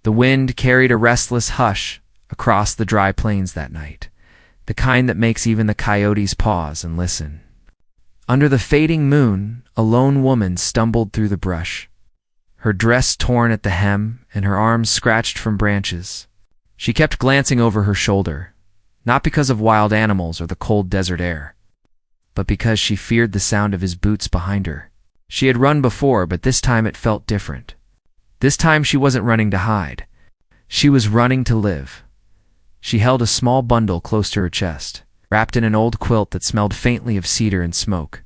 The wind carried a restless hush across the dry plains that night, the kind that makes even the coyotes pause and listen. Under the fading moon, a lone woman stumbled through the brush, her dress torn at the hem and her arms scratched from branches. She kept glancing over her shoulder, not because of wild animals or the cold desert air, but because she feared the sound of his boots behind her. She had run before, but this time it felt different. This time she wasn't running to hide. She was running to live. She held a small bundle close to her chest, wrapped in an old quilt that smelled faintly of cedar and smoke.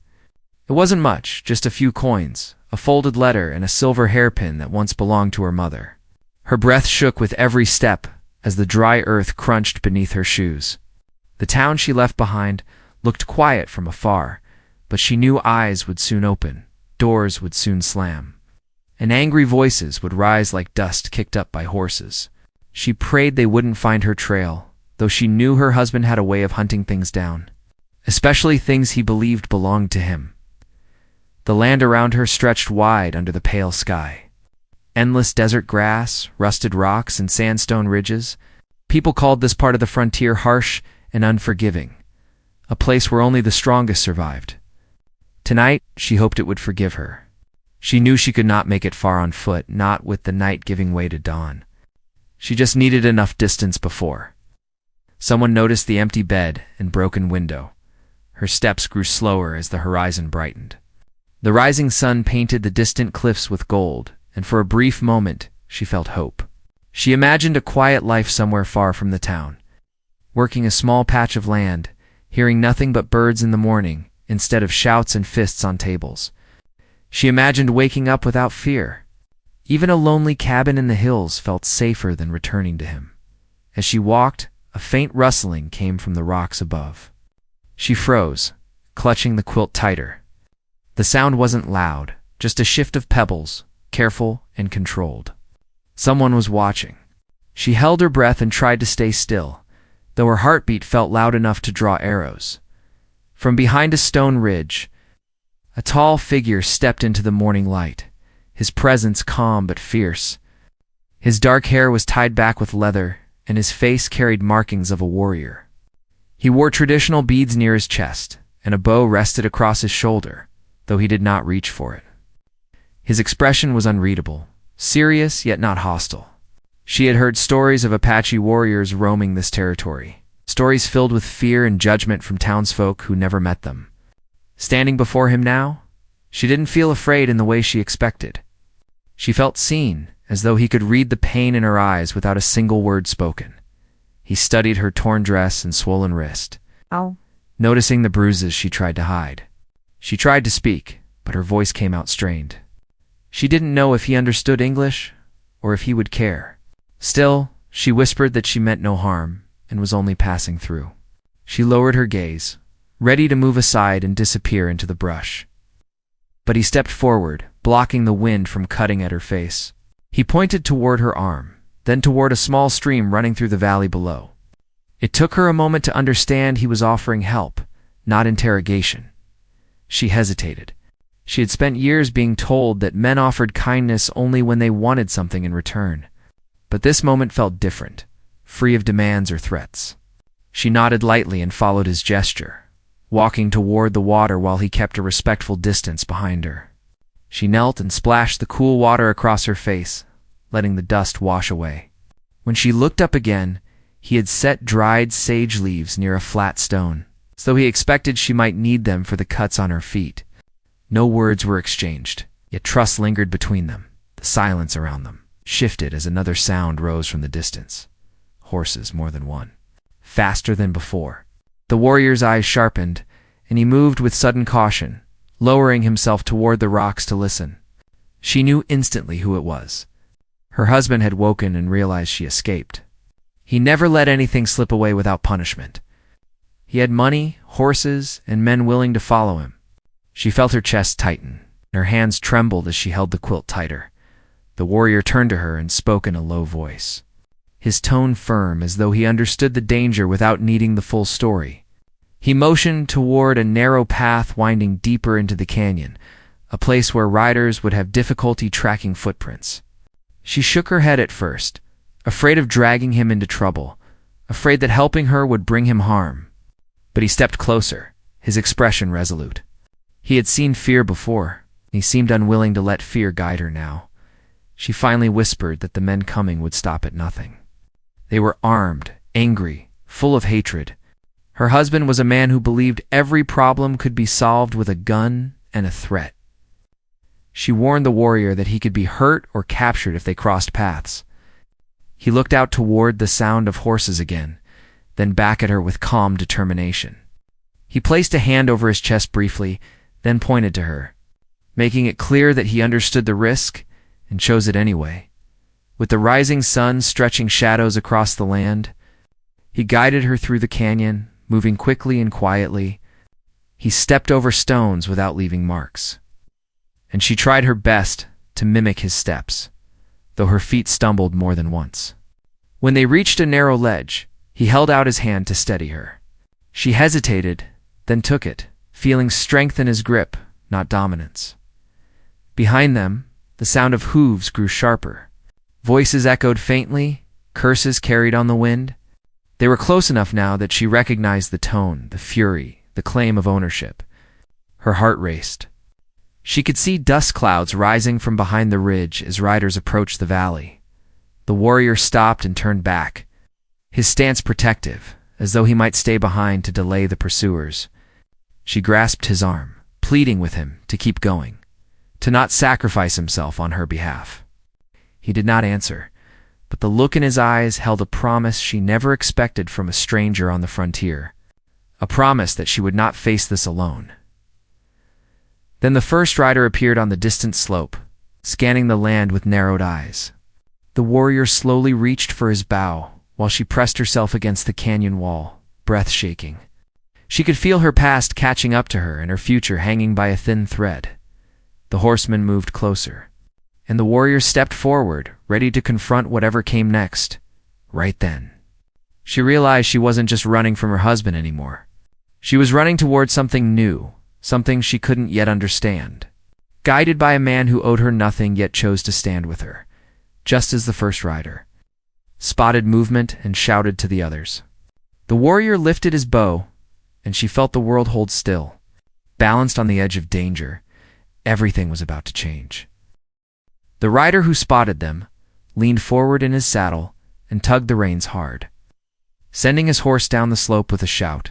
It wasn't much, just a few coins, a folded letter, and a silver hairpin that once belonged to her mother. Her breath shook with every step as the dry earth crunched beneath her shoes. The town she left behind looked quiet from afar, but she knew eyes would soon open, doors would soon slam, and angry voices would rise like dust kicked up by horses. She prayed they wouldn't find her trail, though she knew her husband had a way of hunting things down, especially things he believed belonged to him. The land around her stretched wide under the pale sky. Endless desert grass, rusted rocks, and sandstone ridges. People called this part of the frontier harsh and unforgiving, a place where only the strongest survived. Tonight, she hoped it would forgive her. She knew she could not make it far on foot, not with the night giving way to dawn. She just needed enough distance before. Someone noticed the empty bed and broken window. Her steps grew slower as the horizon brightened. The rising sun painted the distant cliffs with gold, and for a brief moment, she felt hope. She imagined a quiet life somewhere far from the town, working a small patch of land, hearing nothing but birds in the morning instead of shouts and fists on tables. She imagined waking up without fear. Even a lonely cabin in the hills felt safer than returning to him. As she walked, a faint rustling came from the rocks above. She froze, clutching the quilt tighter. The sound wasn't loud, just a shift of pebbles, careful and controlled. Someone was watching. She held her breath and tried to stay still, though her heartbeat felt loud enough to draw arrows. From behind a stone ridge, a tall figure stepped into the morning light, his presence calm but fierce. His dark hair was tied back with leather, and his face carried markings of a warrior. He wore traditional beads near his chest, and a bow rested across his shoulder, though he did not reach for it. His expression was unreadable, serious yet not hostile. She had heard stories of Apache warriors roaming this territory, stories filled with fear and judgment from townsfolk who never met them. Standing before him now, she didn't feel afraid in the way she expected. She felt seen, as though he could read the pain in her eyes without a single word spoken. He studied her torn dress and swollen wrist, noticing the bruises she tried to hide. She tried to speak, but her voice came out strained. She didn't know if he understood English or if he would care. Still, she whispered that she meant no harm and was only passing through. She lowered her gaze, ready to move aside and disappear into the brush. But he stepped forward, blocking the wind from cutting at her face. He pointed toward her arm, then toward a small stream running through the valley below. It took her a moment to understand he was offering help, not interrogation. She hesitated. She had spent years being told that men offered kindness only when they wanted something in return. But this moment felt different, free of demands or threats. She nodded lightly and followed his gesture, walking toward the water while he kept a respectful distance behind her. She knelt and splashed the cool water across her face, letting the dust wash away. When she looked up again, he had set dried sage leaves near a flat stone, as though he expected she might need them for the cuts on her feet. No words were exchanged, yet trust lingered between them. The silence around them shifted as another sound rose from the distance. Horses, more than one. Faster than before. The warrior's eyes sharpened, and he moved with sudden caution, lowering himself toward the rocks to listen. She knew instantly who it was. Her husband had woken and realized she escaped. He never let anything slip away without punishment. He had money, horses, and men willing to follow him. She felt her chest tighten, and her hands trembled as she held the quilt tighter. The warrior turned to her and spoke in a low voice, his tone firm as though he understood the danger without needing the full story. He motioned toward a narrow path winding deeper into the canyon, a place where riders would have difficulty tracking footprints. She shook her head at first, afraid of dragging him into trouble, afraid that helping her would bring him harm. But he stepped closer, his expression resolute. He had seen fear before, and he seemed unwilling to let fear guide her now. She finally whispered that the men coming would stop at nothing. They were armed, angry, full of hatred. Her husband was a man who believed every problem could be solved with a gun and a threat. She warned the warrior that he could be hurt or captured if they crossed paths. He looked out toward the sound of horses again, then back at her with calm determination. He placed a hand over his chest briefly, then pointed to her, making it clear that he understood the risk and chose it anyway. With the rising sun stretching shadows across the land, he guided her through the canyon, moving quickly and quietly. He stepped over stones without leaving marks, and she tried her best to mimic his steps, though her feet stumbled more than once. When they reached a narrow ledge, he held out his hand to steady her. She hesitated, then took it, feeling strength in his grip, not dominance. Behind them, the sound of hooves grew sharper. Voices echoed faintly, curses carried on the wind. They were close enough now that she recognized the tone, the fury, the claim of ownership. Her heart raced. She could see dust clouds rising from behind the ridge as riders approached the valley. The warrior stopped and turned back, his stance protective, as though he might stay behind to delay the pursuers. She grasped his arm, pleading with him to keep going, to not sacrifice himself on her behalf. He did not answer, but the look in his eyes held a promise she never expected from a stranger on the frontier, a promise that she would not face this alone. Then the first rider appeared on the distant slope, scanning the land with narrowed eyes. The warrior slowly reached for his bow, while she pressed herself against the canyon wall, breath shaking. She could feel her past catching up to her and her future hanging by a thin thread. The horseman moved closer, and the warrior stepped forward, ready to confront whatever came next. Right then, she realized she wasn't just running from her husband anymore. She was running toward something new, something she couldn't yet understand. Guided by a man who owed her nothing yet chose to stand with her, just as the first rider spotted movement and shouted to the others. The warrior lifted his bow, and she felt the world hold still. Balanced on the edge of danger, everything was about to change. The rider who spotted them leaned forward in his saddle and tugged the reins hard, sending his horse down the slope with a shout.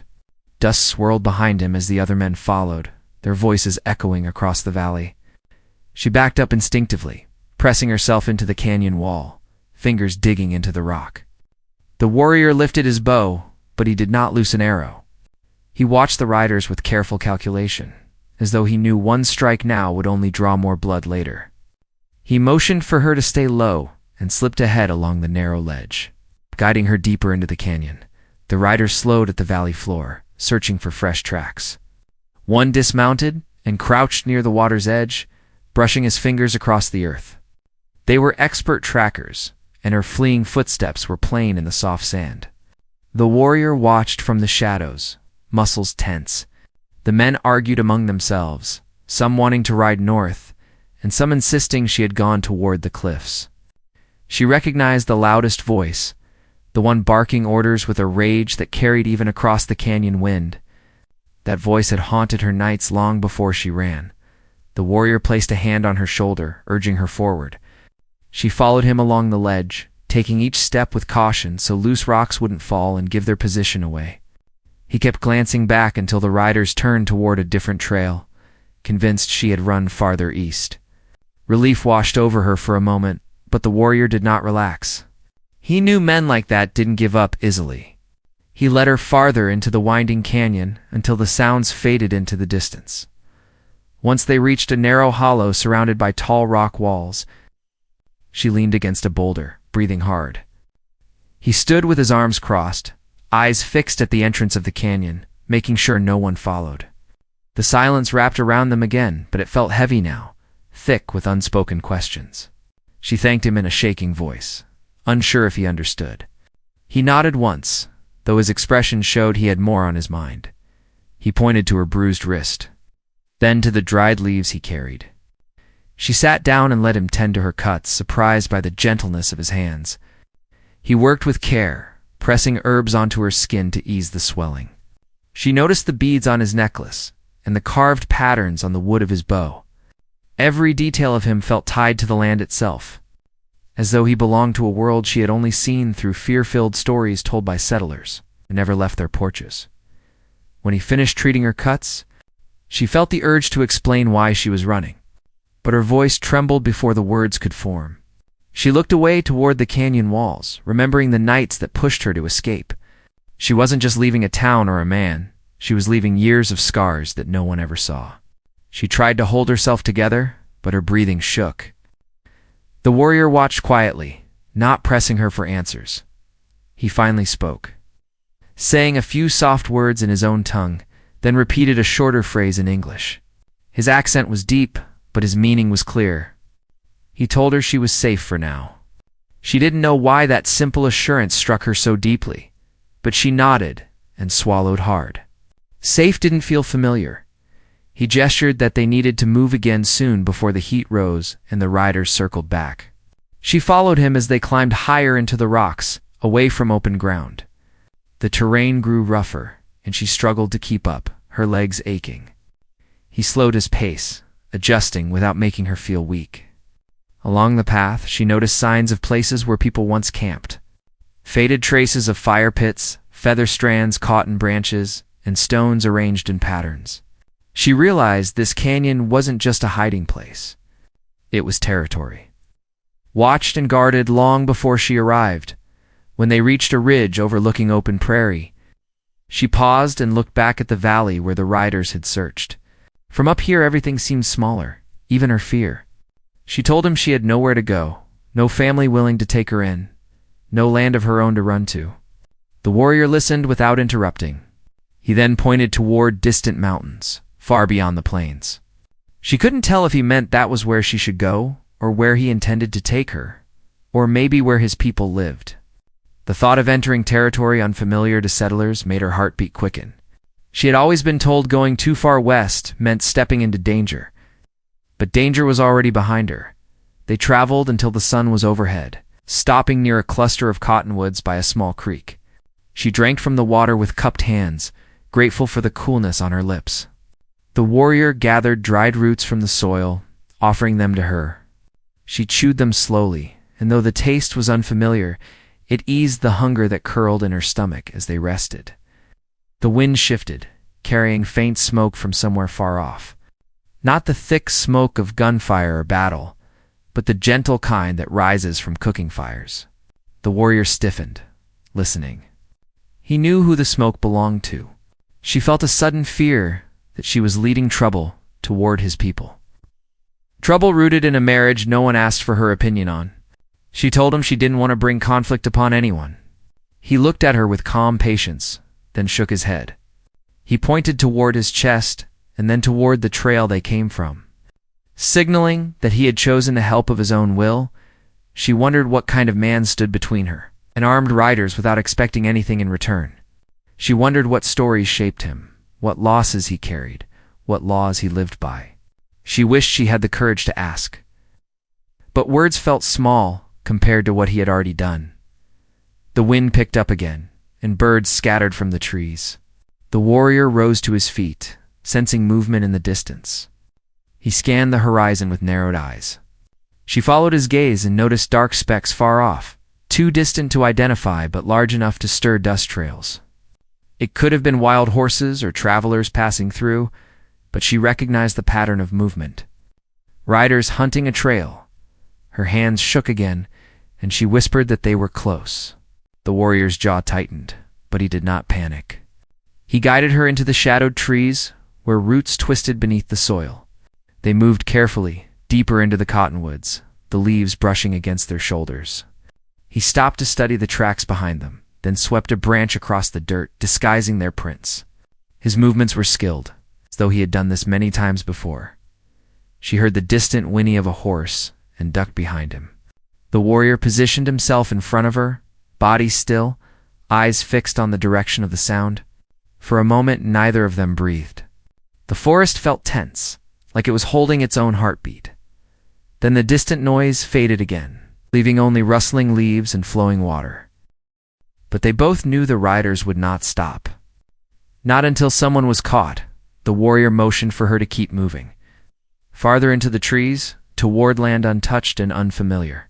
Dust swirled behind him as the other men followed, their voices echoing across the valley. She backed up instinctively, pressing herself into the canyon wall, fingers digging into the rock. The warrior lifted his bow, but he did not loose an arrow. He watched the riders with careful calculation, as though he knew one strike now would only draw more blood later. He motioned for her to stay low and slipped ahead along the narrow ledge, guiding her deeper into the canyon. The riders slowed at the valley floor, searching for fresh tracks. One dismounted and crouched near the water's edge, brushing his fingers across the earth. They were expert trackers, and her fleeing footsteps were plain in the soft sand. The warrior watched from the shadows, muscles tense. The men argued among themselves, some wanting to ride north, and some insisting she had gone toward the cliffs. She recognized the loudest voice, the one barking orders with a rage that carried even across the canyon wind. That voice had haunted her nights long before she ran. The warrior placed a hand on her shoulder, urging her forward. She followed him along the ledge, taking each step with caution so loose rocks wouldn't fall and give their position away. He kept glancing back until the riders turned toward a different trail, convinced she had run farther east. Relief washed over her for a moment, but the warrior did not relax. He knew men like that didn't give up easily. He led her farther into the winding canyon until the sounds faded into the distance. Once they reached a narrow hollow surrounded by tall rock walls, she leaned against a boulder, breathing hard. He stood with his arms crossed, eyes fixed at the entrance of the canyon, making sure no one followed. The silence wrapped around them again, but it felt heavy now, thick with unspoken questions. She thanked him in a shaking voice, unsure if he understood. He nodded once, though his expression showed he had more on his mind. He pointed to her bruised wrist, then to the dried leaves he carried. She sat down and let him tend to her cuts, surprised by the gentleness of his hands. He worked with care, pressing herbs onto her skin to ease the swelling. She noticed the beads on his necklace and the carved patterns on the wood of his bow. Every detail of him felt tied to the land itself, as though he belonged to a world she had only seen through fear-filled stories told by settlers who never left their porches. When he finished treating her cuts, she felt the urge to explain why she was running, but her voice trembled before the words could form. She looked away toward the canyon walls, remembering the nights that pushed her to escape. She wasn't just leaving a town or a man, she was leaving years of scars that no one ever saw. She tried to hold herself together, but her breathing shook. The warrior watched quietly, not pressing her for answers. He finally spoke, saying a few soft words in his own tongue, then repeated a shorter phrase in English. His accent was deep, but his meaning was clear. He told her she was safe for now. She didn't know why that simple assurance struck her so deeply, but she nodded and swallowed hard. Safe didn't feel familiar. He gestured that they needed to move again soon before the heat rose and the riders circled back. She followed him as they climbed higher into the rocks, away from open ground. The terrain grew rougher, and she struggled to keep up, her legs aching. He slowed his pace, adjusting without making her feel weak. Along the path, she noticed signs of places where people once camped. Faded traces of fire pits, feather strands caught in branches, and stones arranged in patterns. She realized this canyon wasn't just a hiding place. It was territory. Watched and guarded long before she arrived. When they reached a ridge overlooking open prairie, she paused and looked back at the valley where the riders had searched. From up here everything seemed smaller, even her fear. She told him she had nowhere to go, no family willing to take her in, no land of her own to run to. The warrior listened without interrupting. He then pointed toward distant mountains, far beyond the plains. She couldn't tell if he meant that was where she should go, or where he intended to take her, or maybe where his people lived. The thought of entering territory unfamiliar to settlers made her heartbeat quicken. She had always been told going too far west meant stepping into danger. But danger was already behind her. They traveled until the sun was overhead, stopping near a cluster of cottonwoods by a small creek. She drank from the water with cupped hands, grateful for the coolness on her lips. The warrior gathered dried roots from the soil, offering them to her. She chewed them slowly, and though the taste was unfamiliar, it eased the hunger that curled in her stomach as they rested. The wind shifted, carrying faint smoke from somewhere far off. Not the thick smoke of gunfire or battle, but the gentle kind that rises from cooking fires. The warrior stiffened, listening. He knew who the smoke belonged to. She felt a sudden fear that she was leading trouble toward his people. Trouble rooted in a marriage no one asked for her opinion on. She told him she didn't want to bring conflict upon anyone. He looked at her with calm patience, then shook his head. He pointed toward his chest and then toward the trail they came from. Signaling that he had chosen the help of his own will, she wondered what kind of man stood between her and armed riders without expecting anything in return. She wondered what stories shaped him, what losses he carried, what laws he lived by. She wished she had the courage to ask. But words felt small compared to what he had already done. The wind picked up again, and birds scattered from the trees. The warrior rose to his feet, sensing movement in the distance. He scanned the horizon with narrowed eyes. She followed his gaze and noticed dark specks far off, too distant to identify but large enough to stir dust trails. It could have been wild horses or travelers passing through, but she recognized the pattern of movement. Riders hunting a trail. Her hands shook again, and she whispered that they were close. The warrior's jaw tightened, but he did not panic. He guided her into the shadowed trees, where roots twisted beneath the soil. They moved carefully, deeper into the cottonwoods, the leaves brushing against their shoulders. He stopped to study the tracks behind them, then swept a branch across the dirt, disguising their prints. His movements were skilled, as though he had done this many times before. She heard the distant whinny of a horse and ducked behind him. The warrior positioned himself in front of her, body still, eyes fixed on the direction of the sound. For a moment, neither of them breathed. The forest felt tense, like it was holding its own heartbeat. Then the distant noise faded again, leaving only rustling leaves and flowing water. But they both knew the riders would not stop. Not until someone was caught. The warrior motioned for her to keep moving. Farther into the trees, toward land untouched and unfamiliar.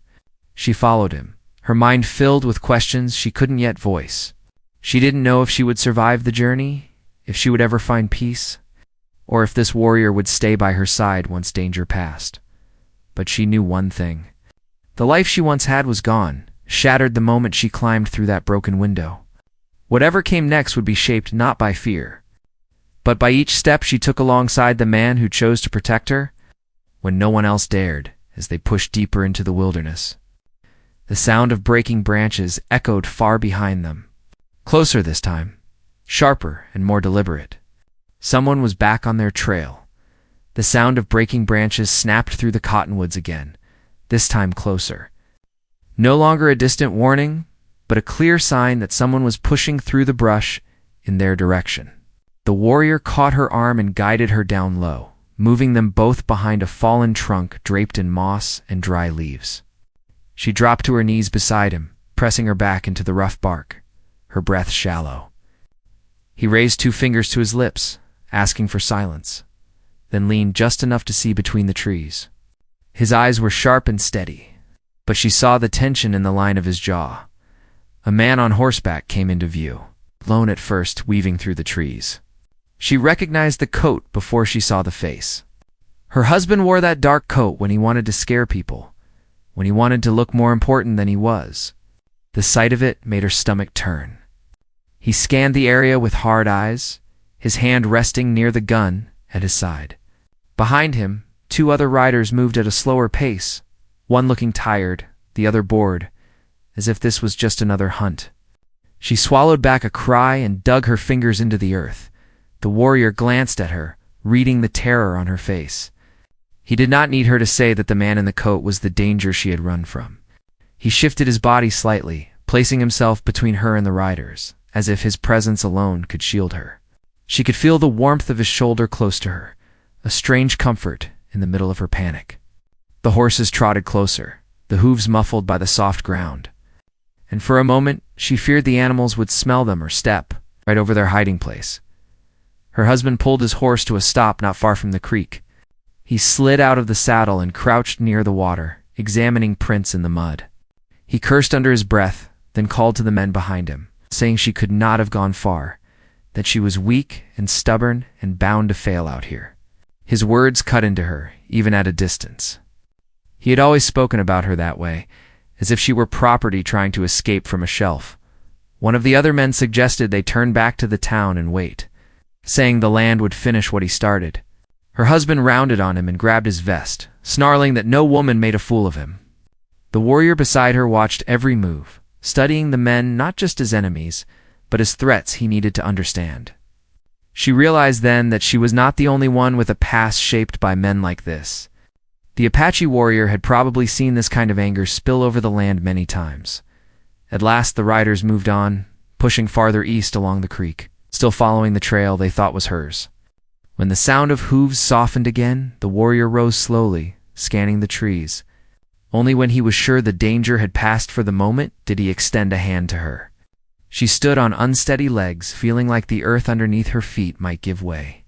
She followed him, her mind filled with questions she couldn't yet voice. She didn't know if she would survive the journey, if she would ever find peace, or if this warrior would stay by her side once danger passed. But she knew one thing. The life she once had was gone, shattered the moment she climbed through that broken window. Whatever came next would be shaped not by fear, but by each step she took alongside the man who chose to protect her when no one else dared, as they pushed deeper into the wilderness. The sound of breaking branches echoed far behind them. Closer this time, sharper and more deliberate. Someone was back on their trail. The sound of breaking branches snapped through the cottonwoods again, this time closer. No longer a distant warning, but a clear sign that someone was pushing through the brush in their direction. The warrior caught her arm and guided her down low, moving them both behind a fallen trunk draped in moss and dry leaves. She dropped to her knees beside him, pressing her back into the rough bark, her breath shallow. He raised 2 fingers to his lips, asking for silence, then leaned just enough to see between the trees. His eyes were sharp and steady, but she saw the tension in the line of his jaw. A man on horseback came into view, lone at first, weaving through the trees. She recognized the coat before she saw the face. Her husband wore that dark coat when he wanted to scare people, when he wanted to look more important than he was. The sight of it made her stomach turn. He scanned the area with hard eyes, his hand resting near the gun at his side. Behind him, 2 other riders moved at a slower pace, one looking tired, the other bored, as if this was just another hunt. She swallowed back a cry and dug her fingers into the earth. The warrior glanced at her, reading the terror on her face. He did not need her to say that the man in the coat was the danger she had run from. He shifted his body slightly, placing himself between her and the riders, as if his presence alone could shield her. She could feel the warmth of his shoulder close to her, a strange comfort in the middle of her panic. The horses trotted closer, the hooves muffled by the soft ground. And for a moment, she feared the animals would smell them or step right over their hiding place. Her husband pulled his horse to a stop not far from the creek. He slid out of the saddle and crouched near the water, examining prints in the mud. He cursed under his breath, then called to the men behind him, saying she could not have gone far, that she was weak and stubborn and bound to fail out here. His words cut into her, even at a distance. He had always spoken about her that way, as if she were property trying to escape from a shelf. One of the other men suggested they turn back to the town and wait, saying the land would finish what he started. Her husband rounded on him and grabbed his vest, snarling that no woman made a fool of him. The warrior beside her watched every move, studying the men not just as enemies, but as threats he needed to understand. She realized then that she was not the only one with a past shaped by men like this. The Apache warrior had probably seen this kind of anger spill over the land many times. At last the riders moved on, pushing farther east along the creek, still following the trail they thought was hers. When the sound of hooves softened again, the warrior rose slowly, scanning the trees. Only when he was sure the danger had passed for the moment did he extend a hand to her. She stood on unsteady legs, feeling like the earth underneath her feet might give way.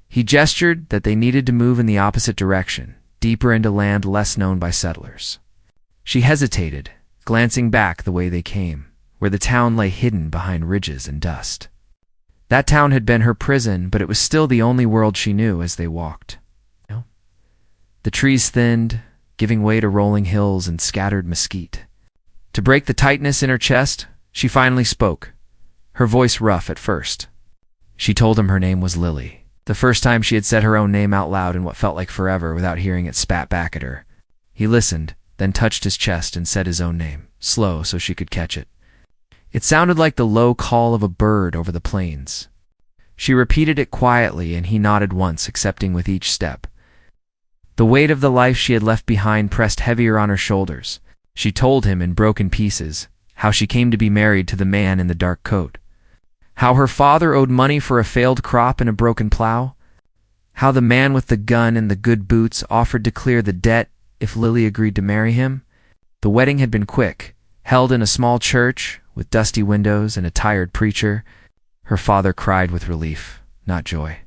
He gestured that they needed to move in the opposite direction, deeper into land less known by settlers. She hesitated, glancing back the way they came, where the town lay hidden behind ridges and dust. That town had been her prison, but it was still the only world she knew as they walked. The trees thinned, giving way to rolling hills and scattered mesquite. To break the tightness in her chest, she finally spoke, her voice rough at first. She told him her name was Lily, the first time she had said her own name out loud in what felt like forever without hearing it spat back at her. He listened, then touched his chest and said his own name, slow so she could catch it. It sounded like the low call of a bird over the plains. She repeated it quietly, and he nodded once, accepting with each step. The weight of the life she had left behind pressed heavier on her shoulders. She told him in broken pieces how she came to be married to the man in the dark coat, how her father owed money for a failed crop and a broken plow, how the man with the gun and the good boots offered to clear the debt if Lily agreed to marry him. The wedding had been quick, held in a small church, with dusty windows and a tired preacher. Her father cried with relief, not joy.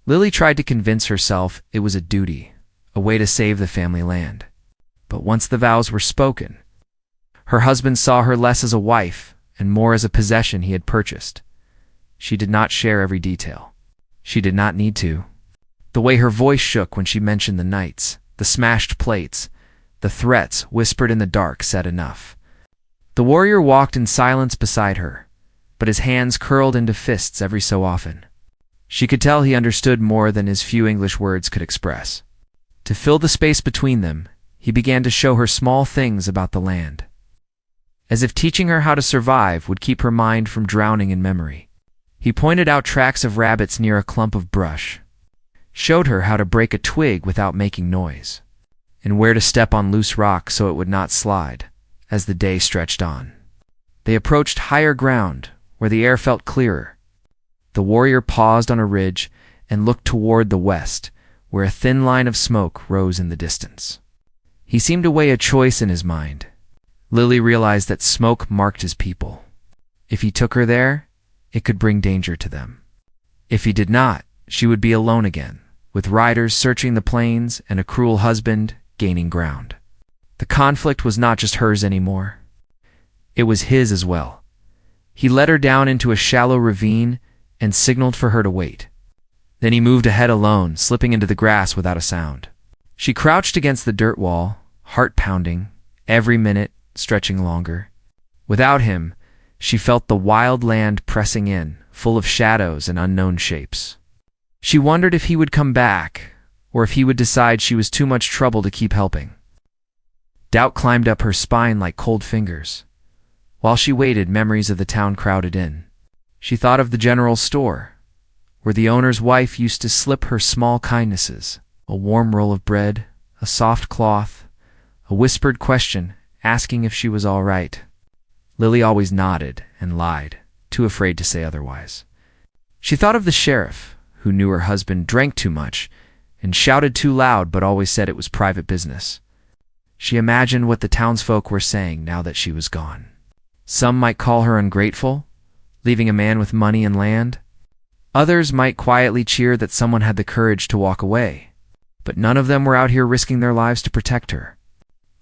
Lily tried to convince herself it was a duty, a way to save the family land. But once the vows were spoken, her husband saw her less as a wife and more as a possession he had purchased. She did not share every detail. She did not need to. The way her voice shook when she mentioned the nights, the smashed plates, the threats whispered in the dark said enough. The warrior walked in silence beside her, but his hands curled into fists every so often. She could tell he understood more than his few English words could express. To fill the space between them, he began to show her small things about the land, as if teaching her how to survive would keep her mind from drowning in memory. He pointed out tracks of rabbits near a clump of brush, showed her how to break a twig without making noise, and where to step on loose rock so it would not slide. As the day stretched on, they approached higher ground where the air felt clearer. The warrior paused on a ridge and looked toward the west, where a thin line of smoke rose in the distance. He seemed to weigh a choice in his mind. Lily realized that smoke marked his people. If he took her there, it could bring danger to them. If he did not, she would be alone again, with riders searching the plains and a cruel husband gaining ground. The conflict was not just hers anymore. It was his as well. He led her down into a shallow ravine and signaled for her to wait. Then he moved ahead alone, slipping into the grass without a sound. She crouched against the dirt wall, heart pounding, every minute stretching longer. Without him, she felt the wild land pressing in, full of shadows and unknown shapes. She wondered if he would come back, or if he would decide she was too much trouble to keep helping. Doubt climbed up her spine like cold fingers. While she waited, memories of the town crowded in. She thought of the general store, where the owner's wife used to slip her small kindnesses, a warm roll of bread, a soft cloth, a whispered question asking if she was all right. Lily always nodded and lied, too afraid to say otherwise. She thought of the sheriff, who knew her husband drank too much and shouted too loud but always said it was private business. She imagined what the townsfolk were saying now that she was gone. Some might call her ungrateful, leaving a man with money and land. Others might quietly cheer that someone had the courage to walk away. But none of them were out here risking their lives to protect her.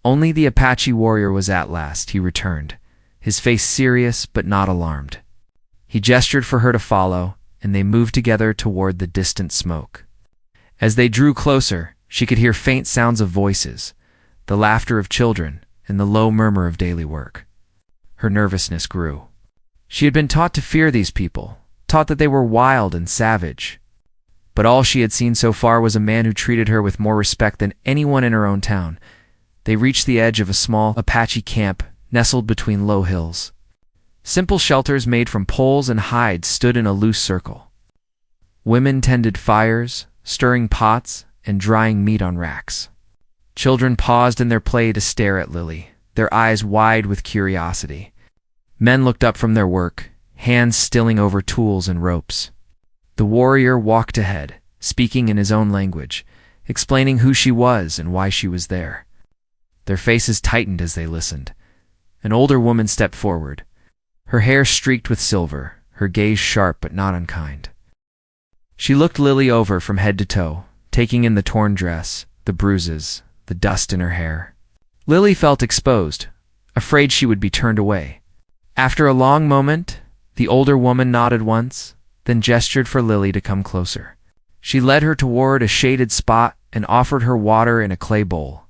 Only the Apache warrior was at last. He returned, his face serious but not alarmed. He gestured for her to follow, and they moved together toward the distant smoke. As they drew closer, she could hear faint sounds of voices, the laughter of children, and the low murmur of daily work. Her nervousness grew. She had been taught to fear these people, taught that they were wild and savage. But all she had seen so far was a man who treated her with more respect than anyone in her own town. They reached the edge of a small Apache camp nestled between low hills. Simple shelters made from poles and hides stood in a loose circle. Women tended fires, stirring pots, and drying meat on racks. Children paused in their play to stare at Lily, their eyes wide with curiosity. Men looked up from their work, hands stilling over tools and ropes. The warrior walked ahead, speaking in his own language, explaining who she was and why she was there. Their faces tightened as they listened. An older woman stepped forward, her hair streaked with silver, her gaze sharp but not unkind. She looked Lily over from head to toe, taking in the torn dress, the bruises, the dust in her hair. Lily felt exposed, afraid she would be turned away. After a long moment, the older woman nodded once, then gestured for Lily to come closer. She led her toward a shaded spot and offered her water in a clay bowl.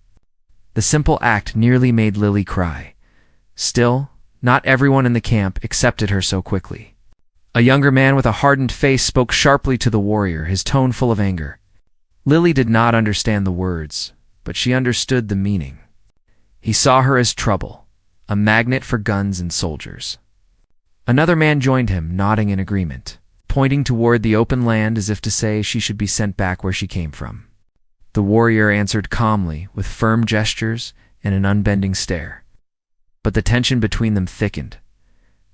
The simple act nearly made Lily cry. Still, not everyone in the camp accepted her so quickly. A younger man with a hardened face spoke sharply to the warrior, his tone full of anger. Lily did not understand the words, but she understood the meaning. He saw her as trouble, a magnet for guns and soldiers. Another man joined him, nodding in agreement, pointing toward the open land as if to say she should be sent back where she came from. The warrior answered calmly, with firm gestures and an unbending stare. But the tension between them thickened.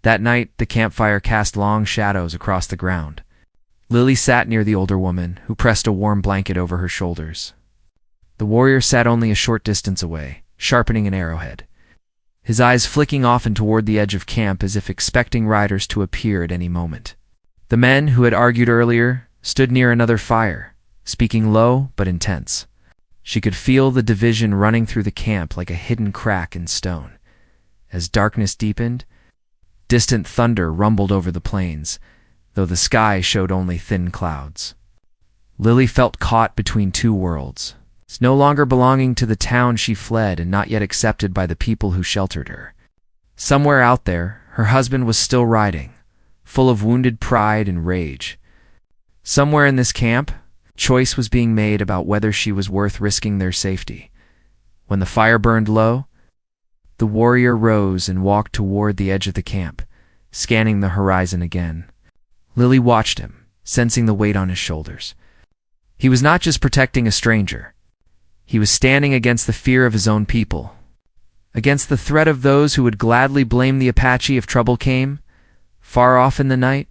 That night, the campfire cast long shadows across the ground. Lily sat near the older woman, who pressed a warm blanket over her shoulders. The warrior sat only a short distance away, sharpening an arrowhead. his eyes flicking often toward the edge of camp as if expecting riders to appear at any moment. The men who had argued earlier stood near another fire, speaking low but intense. She could feel the division running through the camp like a hidden crack in stone. As darkness deepened, distant thunder rumbled over the plains, though the sky showed only thin clouds. Lily felt caught between two worlds, no longer belonging to the town she fled and not yet accepted by the people who sheltered her. Somewhere out there, her husband was still riding, full of wounded pride and rage. Somewhere in this camp, choice was being made about whether she was worth risking their safety. When the fire burned low, the warrior rose and walked toward the edge of the camp, scanning the horizon again. Lily watched him, sensing the weight on his shoulders. He was not just protecting a stranger. He was standing against the fear of his own people, against the threat of those who would gladly blame the Apache if trouble came. Far off in the night,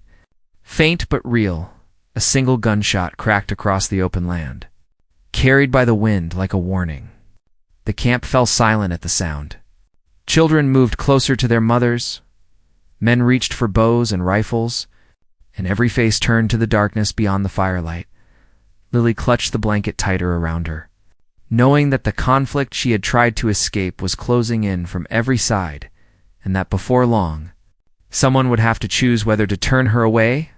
faint but real, a single gunshot cracked across the open land, carried by the wind like a warning. The camp fell silent at the sound. Children moved closer to their mothers. Men reached for bows and rifles, and every face turned to the darkness beyond the firelight. Lily clutched the blanket tighter around her, knowing that the conflict she had tried to escape was closing in from every side, and that before long, someone would have to choose whether to turn her away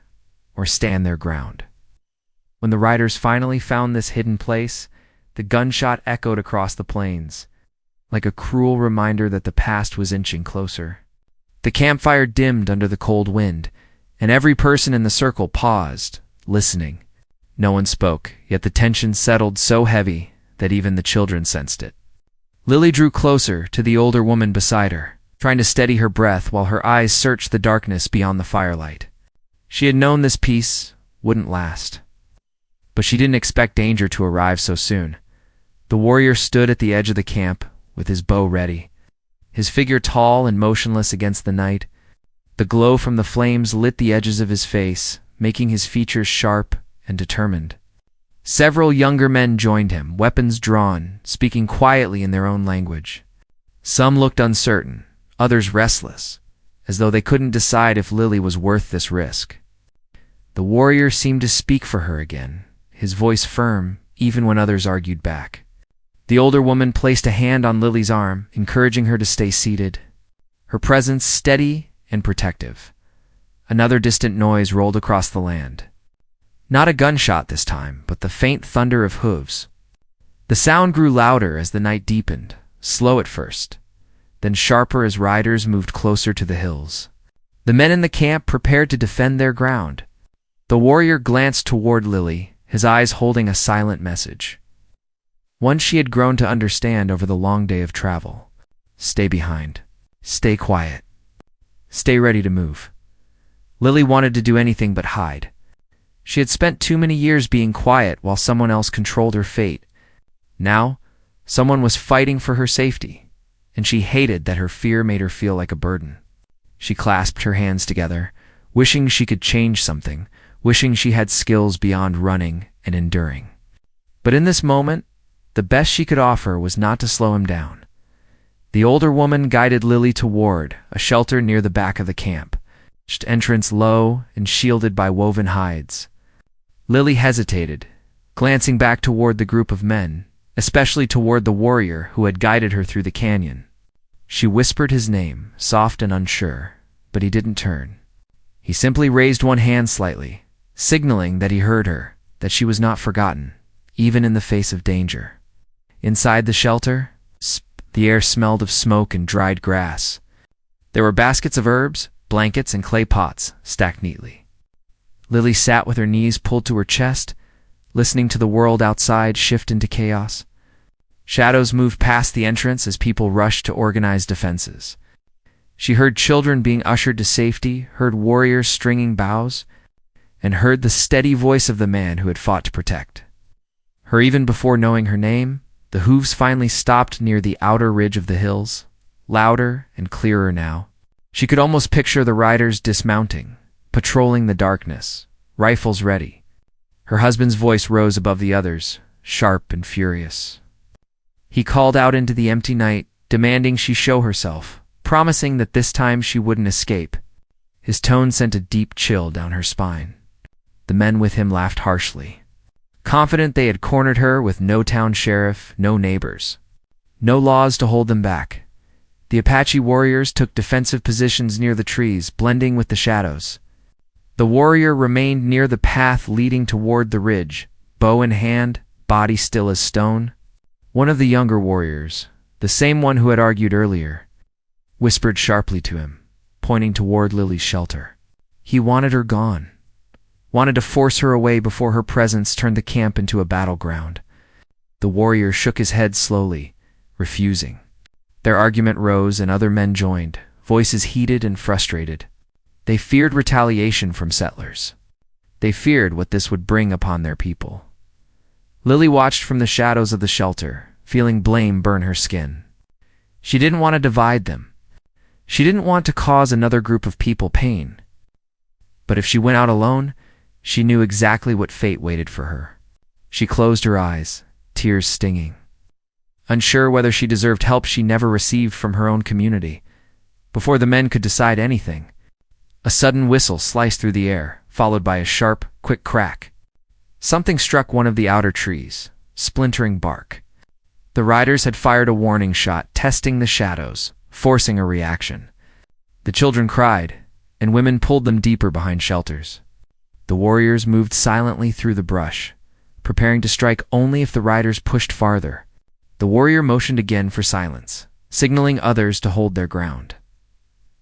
or stand their ground. When the riders finally found this hidden place, the gunshot echoed across the plains, like a cruel reminder that the past was inching closer. The campfire dimmed under the cold wind, and every person in the circle paused, listening. No one spoke, yet the tension settled so heavy that even the children sensed it. Lily drew closer to the older woman beside her, trying to steady her breath while her eyes searched the darkness beyond the firelight. She had known this peace wouldn't last, but she didn't expect danger to arrive so soon. The warrior stood at the edge of the camp, with his bow ready, his figure tall and motionless against the night. The glow from the flames lit the edges of his face, making his features sharp and determined. Several younger men joined him, weapons drawn, speaking quietly in their own language. Some looked uncertain, others restless, as though they couldn't decide if Lily was worth this risk. The warrior seemed to speak for her again, his voice firm, even when others argued back. The older woman placed a hand on Lily's arm, encouraging her to stay seated, her presence steady and protective. Another distant noise rolled across the land. Not a gunshot this time, but the faint thunder of hooves. The sound grew louder as the night deepened, slow at first, then sharper as riders moved closer to the hills. The men in the camp prepared to defend their ground. The warrior glanced toward Lily, his eyes holding a silent message, one she had grown to understand over the long day of travel. Stay behind. Stay quiet. Stay ready to move. Lily wanted to do anything but hide. She had spent too many years being quiet while someone else controlled her fate. Now, someone was fighting for her safety, and she hated that her fear made her feel like a burden. She clasped her hands together, wishing she could change something, wishing she had skills beyond running and enduring. But in this moment, the best she could offer was not to slow him down. The older woman guided Lily toward a shelter near the back of the camp, entrance low and shielded by woven hides. Lily hesitated, glancing back toward the group of men, especially toward the warrior who had guided her through the canyon. She whispered his name, soft and unsure, but he didn't turn. He simply raised one hand slightly, signaling that he heard her, that she was not forgotten, even in the face of danger. Inside the shelter, the air smelled of smoke and dried grass. There were baskets of herbs, blankets, and clay pots stacked neatly. Lily sat with her knees pulled to her chest, listening to the world outside shift into chaos. Shadows moved past the entrance as people rushed to organize defenses. She heard children being ushered to safety, heard warriors stringing bows, and heard the steady voice of the man who had fought to protect her. Even before knowing her name, the hooves finally stopped near the outer ridge of the hills, louder and clearer now. She could almost picture the riders dismounting, patrolling the darkness, rifles ready. Her husband's voice rose above the others, sharp and furious. He called out into the empty night, demanding she show herself, promising that this time she wouldn't escape. His tone sent a deep chill down her spine. The men with him laughed harshly, confident they had cornered her with no town sheriff, no neighbors, no laws to hold them back. The Apache warriors took defensive positions near the trees, blending with the shadows. The warrior remained near the path leading toward the ridge, bow in hand, body still as stone. One of the younger warriors, the same one who had argued earlier, whispered sharply to him, pointing toward Lily's shelter. He wanted her gone, wanted to force her away before her presence turned the camp into a battleground. The warrior shook his head slowly, refusing. Their argument rose and other men joined, voices heated and frustrated. They feared retaliation from settlers. They feared what this would bring upon their people. Lily watched from the shadows of the shelter, feeling blame burn her skin. She didn't want to divide them. She didn't want to cause another group of people pain. But if she went out alone, she knew exactly what fate waited for her. She closed her eyes, tears stinging. Unsure whether she deserved help she never received from her own community. Before the men could decide anything, a sudden whistle sliced through the air, followed by a sharp, quick crack. Something struck one of the outer trees, splintering bark. The riders had fired a warning shot, testing the shadows, forcing a reaction. The children cried, and women pulled them deeper behind shelters. The warriors moved silently through the brush, preparing to strike only if the riders pushed farther. The warrior motioned again for silence, signaling others to hold their ground.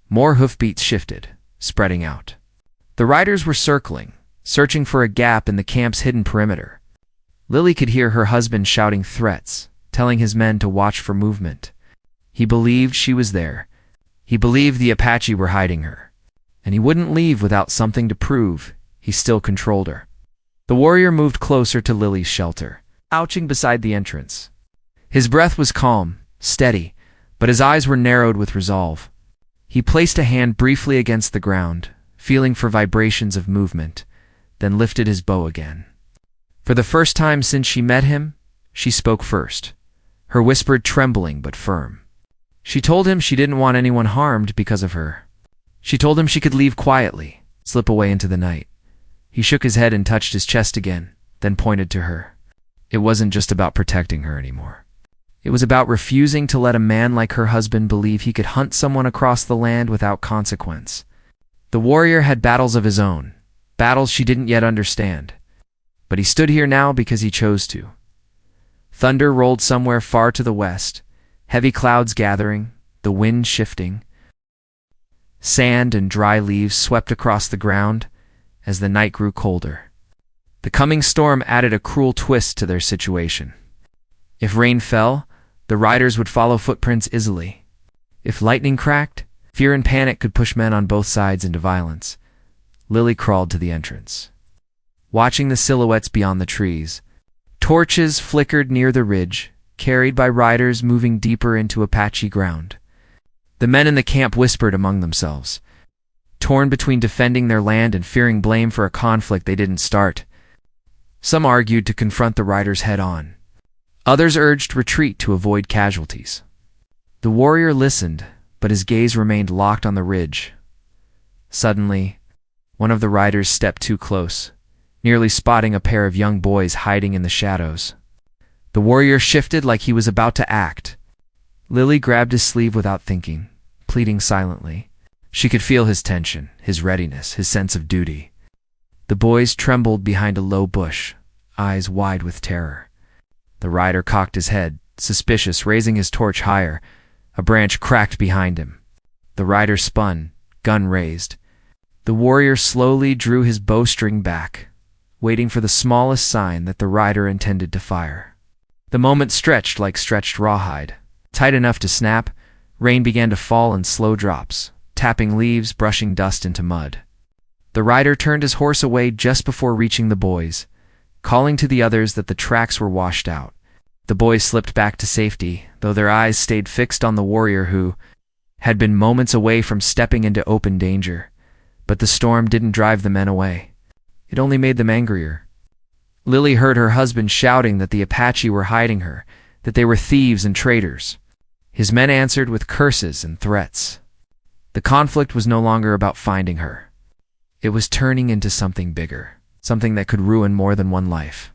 More hoofbeats shifted, spreading out. The riders were circling, searching for a gap in the camp's hidden perimeter. Lily could hear her husband shouting threats, telling his men to watch for movement. He believed she was there. He believed the Apache were hiding her. And he wouldn't leave without something to prove. He still controlled her. The warrior moved closer to Lily's shelter, ouching beside the entrance. His breath was calm, steady, but his eyes were narrowed with resolve. He placed a hand briefly against the ground, feeling for vibrations of movement, then lifted his bow again. For the first time since she met him, she spoke first, her whisper trembling but firm. She told him she didn't want anyone harmed because of her. She told him she could leave quietly, slip away into the night. He shook his head and touched his chest again, then pointed to her. It wasn't just about protecting her anymore. It was about refusing to let a man like her husband believe he could hunt someone across the land without consequence. The warrior had battles of his own, battles she didn't yet understand. But he stood here now because he chose to. Thunder rolled somewhere far to the west, heavy clouds gathering, the wind shifting. Sand and dry leaves swept across the ground as the night grew colder. The coming storm added a cruel twist to their situation. If rain fell, the riders would follow footprints easily. If lightning cracked, fear and panic could push men on both sides into violence. Lily crawled to the entrance, watching the silhouettes beyond the trees. Torches flickered near the ridge, carried by riders moving deeper into Apache ground. The men in the camp whispered among themselves, torn between defending their land and fearing blame for a conflict they didn't start. Some argued to confront the riders head-on. Others urged retreat to avoid casualties. The warrior listened, but his gaze remained locked on the ridge. Suddenly, one of the riders stepped too close, nearly spotting a pair of young boys hiding in the shadows. The warrior shifted like he was about to act. Lily grabbed his sleeve without thinking, pleading silently. She could feel his tension, his readiness, his sense of duty. The boys trembled behind a low bush, eyes wide with terror. The rider cocked his head, suspicious, raising his torch higher. A branch cracked behind him. The rider spun, gun raised. The warrior slowly drew his bowstring back, waiting for the smallest sign that the rider intended to fire. The moment stretched like stretched rawhide. Tight enough to snap, rain began to fall in slow drops, tapping leaves, brushing dust into mud. The rider turned his horse away just before reaching the boys, calling to the others that the tracks were washed out. The boys slipped back to safety, though their eyes stayed fixed on the warrior who had been moments away from stepping into open danger. But the storm didn't drive the men away. It only made them angrier. Lily heard her husband shouting that the Apache were hiding her, that they were thieves and traitors. His men answered with curses and threats. The conflict was no longer about finding her. It was turning into something bigger, something that could ruin more than one life.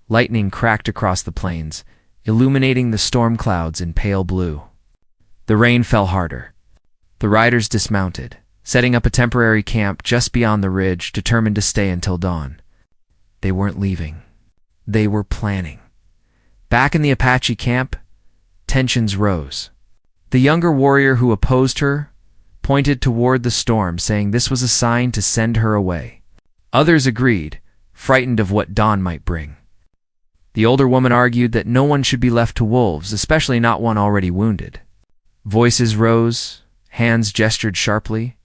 Lightning cracked across the plains, illuminating the storm clouds in pale blue. The rain fell harder. The riders dismounted, setting up a temporary camp just beyond the ridge, determined to stay until dawn. They weren't leaving. They were planning. Back in the Apache camp, tensions rose. The younger warrior who opposed her pointed toward the storm, saying this was a sign to send her away. Others agreed, frightened of what dawn might bring. The older woman argued that no one should be left to wolves, especially not one already wounded. Voices rose, hands gestured sharply,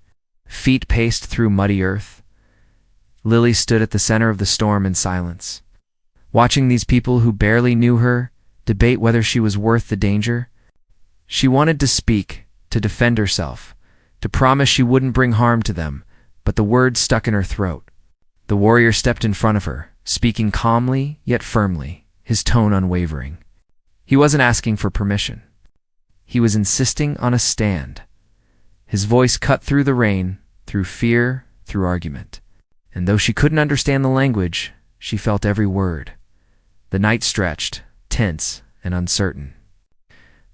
feet paced through muddy earth. Lily stood at the center of the storm in silence, watching these people who barely knew her debate whether she was worth the danger. She wanted to speak, to defend herself, to promise she wouldn't bring harm to them, but the words stuck in her throat. The warrior stepped in front of her, speaking calmly yet firmly, his tone unwavering. He wasn't asking for permission. He was insisting on a stand. His voice cut through the rain, through fear, through argument. And though she couldn't understand the language, she felt every word. The night stretched, tense and uncertain.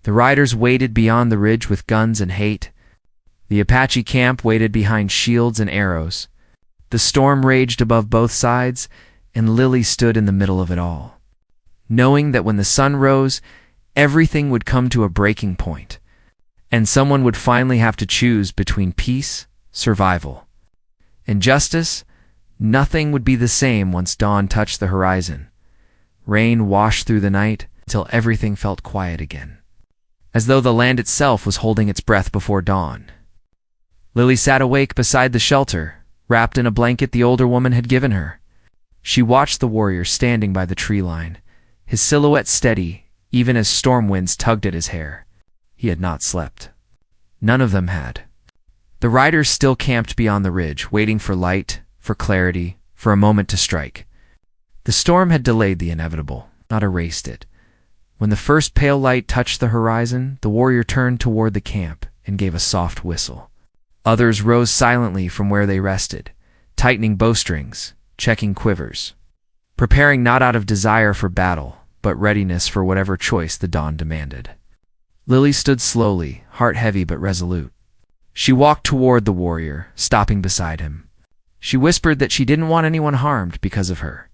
The riders waited beyond the ridge with guns and hate. The Apache camp waited behind shields and arrows. The storm raged above both sides, and Lily stood in the middle of it all, knowing that when the sun rose, everything would come to a breaking point, and someone would finally have to choose between peace, survival, and justice. Nothing would be the same once dawn touched the horizon. Rain washed through the night until everything felt quiet again, as though the land itself was holding its breath before dawn. Lily sat awake beside the shelter, wrapped in a blanket the older woman had given her. She watched the warrior standing by the tree line, his silhouette steady, even as storm winds tugged at his hair. He had not slept. None of them had. The riders still camped beyond the ridge, waiting for light, for clarity, for a moment to strike. The storm had delayed the inevitable, not erased it. When the first pale light touched the horizon, the warrior turned toward the camp and gave a soft whistle. Others rose silently from where they rested, tightening bowstrings, checking quivers, preparing not out of desire for battle, but readiness for whatever choice the dawn demanded. Lily stood slowly, heart heavy but resolute. She walked toward the warrior, stopping beside him. She whispered that she didn't want anyone harmed because of her.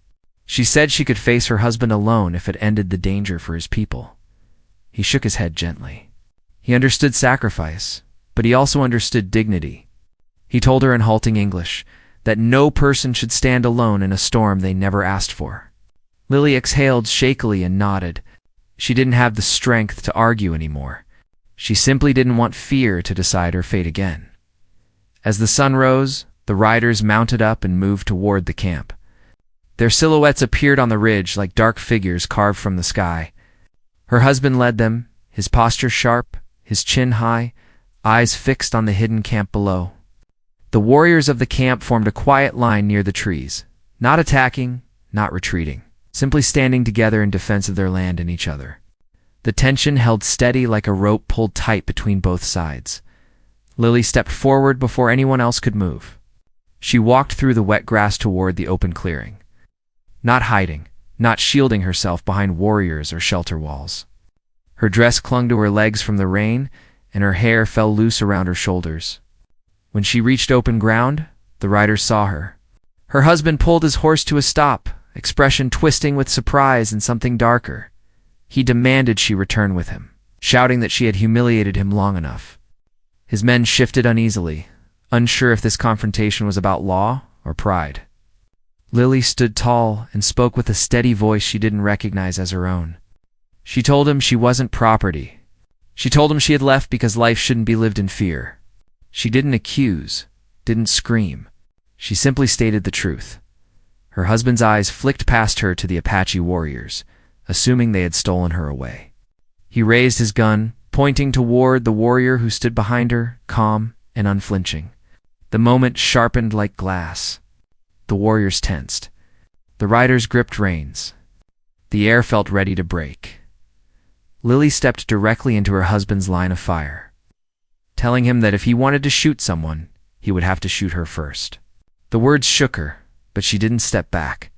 She said she could face her husband alone if it ended the danger for his people. He shook his head gently. He understood sacrifice, but he also understood dignity. He told her in halting English that no person should stand alone in a storm they never asked for. Lily exhaled shakily and nodded. She didn't have the strength to argue anymore. She simply didn't want fear to decide her fate again. As the sun rose, the riders mounted up and moved toward the camp. Their silhouettes appeared on the ridge like dark figures carved from the sky. Her husband led them, his posture sharp, his chin high, eyes fixed on the hidden camp below. The warriors of the camp formed a quiet line near the trees, not attacking, not retreating, simply standing together in defense of their land and each other. The tension held steady like a rope pulled tight between both sides. Lily stepped forward before anyone else could move. She walked through the wet grass toward the open clearing, not hiding, not shielding herself behind warriors or shelter walls. Her dress clung to her legs from the rain, and her hair fell loose around her shoulders. When she reached open ground, the riders saw her. Her husband pulled his horse to a stop, expression twisting with surprise and something darker. He demanded she return with him, shouting that she had humiliated him long enough. His men shifted uneasily, unsure if this confrontation was about law or pride. Lily stood tall and spoke with a steady voice she didn't recognize as her own. She told him she wasn't property. She told him she had left because life shouldn't be lived in fear. She didn't accuse, didn't scream. She simply stated the truth. Her husband's eyes flicked past her to the Apache warriors, assuming they had stolen her away. He raised his gun, pointing toward the warrior who stood behind her, calm and unflinching. The moment sharpened like glass. The warriors tensed. The riders gripped reins. The air felt ready to break. Lily stepped directly into her husband's line of fire, telling him that if he wanted to shoot someone, he would have to shoot her first. The words shook her, but she didn't step back.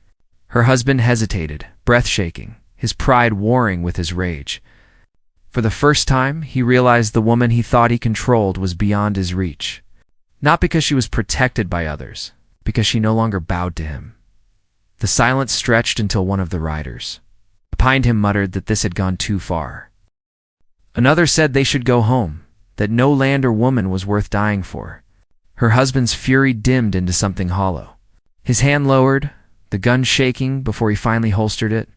Her husband hesitated, breath shaking, his pride warring with his rage. For the first time, he realized the woman he thought he controlled was beyond his reach. Not because she was protected by others, because she no longer bowed to him. The silence stretched until one of the riders behind him muttered that this had gone too far. Another said they should go home, that no land or woman was worth dying for. Her husband's fury dimmed into something hollow. His hand lowered, the gun shaking before he finally holstered it.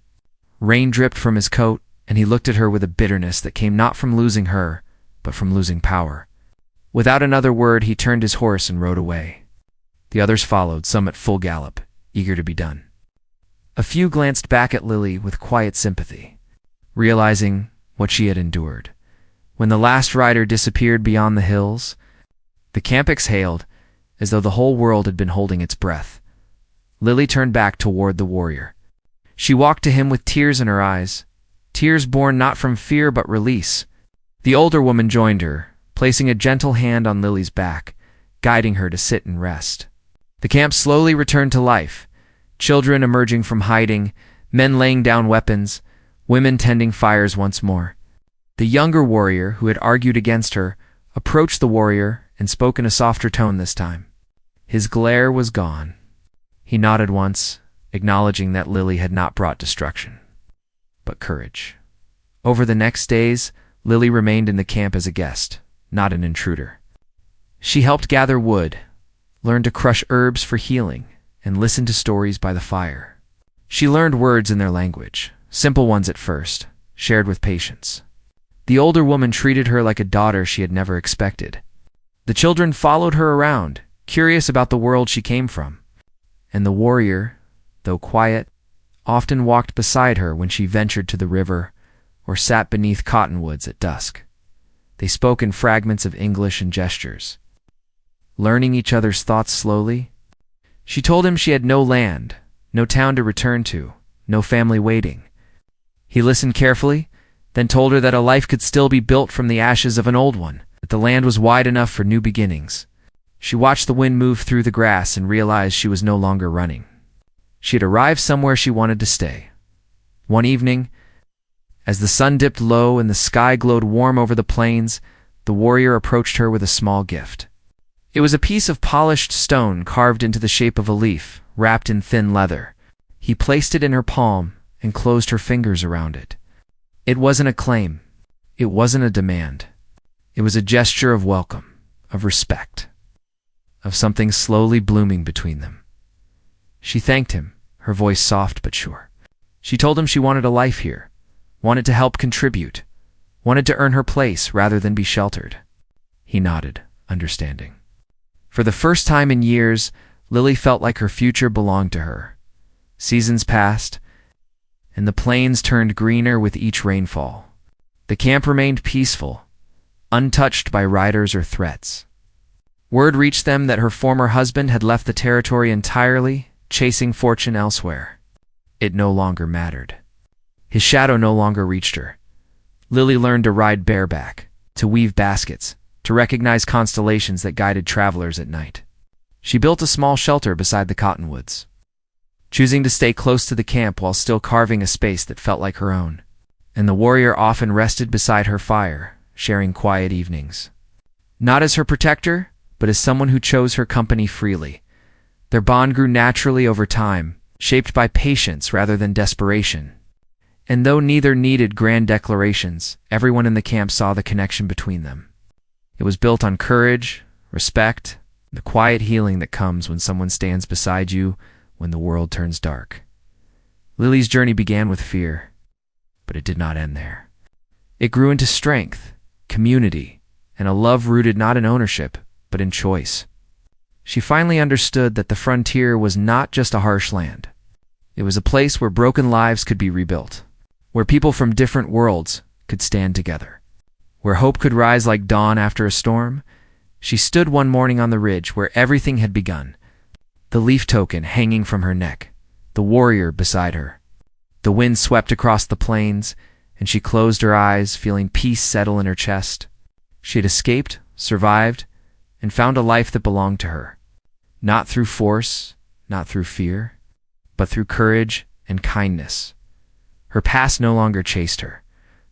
Rain dripped from his coat, and he looked at her with a bitterness that came not from losing her, but from losing power. Without another word, he turned his horse and rode away. The others followed, some at full gallop, eager to be done. A few glanced back at Lily with quiet sympathy, realizing what she had endured. When the last rider disappeared beyond the hills, the camp exhaled as though the whole world had been holding its breath. Lily turned back toward the warrior. She walked to him with tears in her eyes, tears born not from fear but release. The older woman joined her, placing a gentle hand on Lily's back, guiding her to sit and rest. The camp slowly returned to life, children emerging from hiding, men laying down weapons, women tending fires once more. The younger warrior, who had argued against her, approached the warrior and spoke in a softer tone this time. His glare was gone. He nodded once, acknowledging that Lily had not brought destruction, but courage. Over the next days, Lily remained in the camp as a guest, not an intruder. She helped gather wood, learned to crush herbs for healing, and listened to stories by the fire. She learned words in their language, simple ones at first, shared with patience. The older woman treated her like a daughter she had never expected. The children followed her around, curious about the world she came from. And the warrior, though quiet, often walked beside her when she ventured to the river or sat beneath cottonwoods at dusk. They spoke in fragments of English and gestures, learning each other's thoughts slowly. She told him she had no land, no town to return to, no family waiting. He listened carefully, then told her that a life could still be built from the ashes of an old one, that the land was wide enough for new beginnings. She watched the wind move through the grass and realized she was no longer running. She had arrived somewhere she wanted to stay. One evening, as the sun dipped low and the sky glowed warm over the plains, the warrior approached her with a small gift. It was a piece of polished stone carved into the shape of a leaf, wrapped in thin leather. He placed it in her palm and closed her fingers around it. It wasn't a claim. It wasn't a demand. It was a gesture of welcome, of respect, of something slowly blooming between them. She thanked him, her voice soft but sure. She told him she wanted a life here, wanted to help contribute, wanted to earn her place rather than be sheltered. He nodded, understanding. For the first time in years, Lily felt like her future belonged to her. Seasons passed, and the plains turned greener with each rainfall. The camp remained peaceful, untouched by riders or threats. Word reached them that her former husband had left the territory entirely, chasing fortune elsewhere. It no longer mattered. His shadow no longer reached her. Lily learned to ride bareback, to weave baskets, to recognize constellations that guided travelers at night. She built a small shelter beside the cottonwoods, choosing to stay close to the camp while still carving a space that felt like her own. And the warrior often rested beside her fire, sharing quiet evenings. Not as her protector, but as someone who chose her company freely. Their bond grew naturally over time, shaped by patience rather than desperation. And though neither needed grand declarations, everyone in the camp saw the connection between them. It was built on courage, respect, the quiet healing that comes when someone stands beside you when the world turns dark. Lily's journey began with fear, but it did not end there. It grew into strength, community, and a love rooted not in ownership, but in choice. She finally understood that the frontier was not just a harsh land. It was a place where broken lives could be rebuilt, where people from different worlds could stand together, where hope could rise like dawn after a storm. She stood one morning on the ridge where everything had begun, the leaf token hanging from her neck, the warrior beside her. The wind swept across the plains, and she closed her eyes, feeling peace settle in her chest. She had escaped, survived, and found a life that belonged to her. Not through force, not through fear, but through courage and kindness. Her past no longer chased her.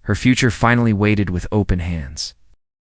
Her future finally waited with open hands.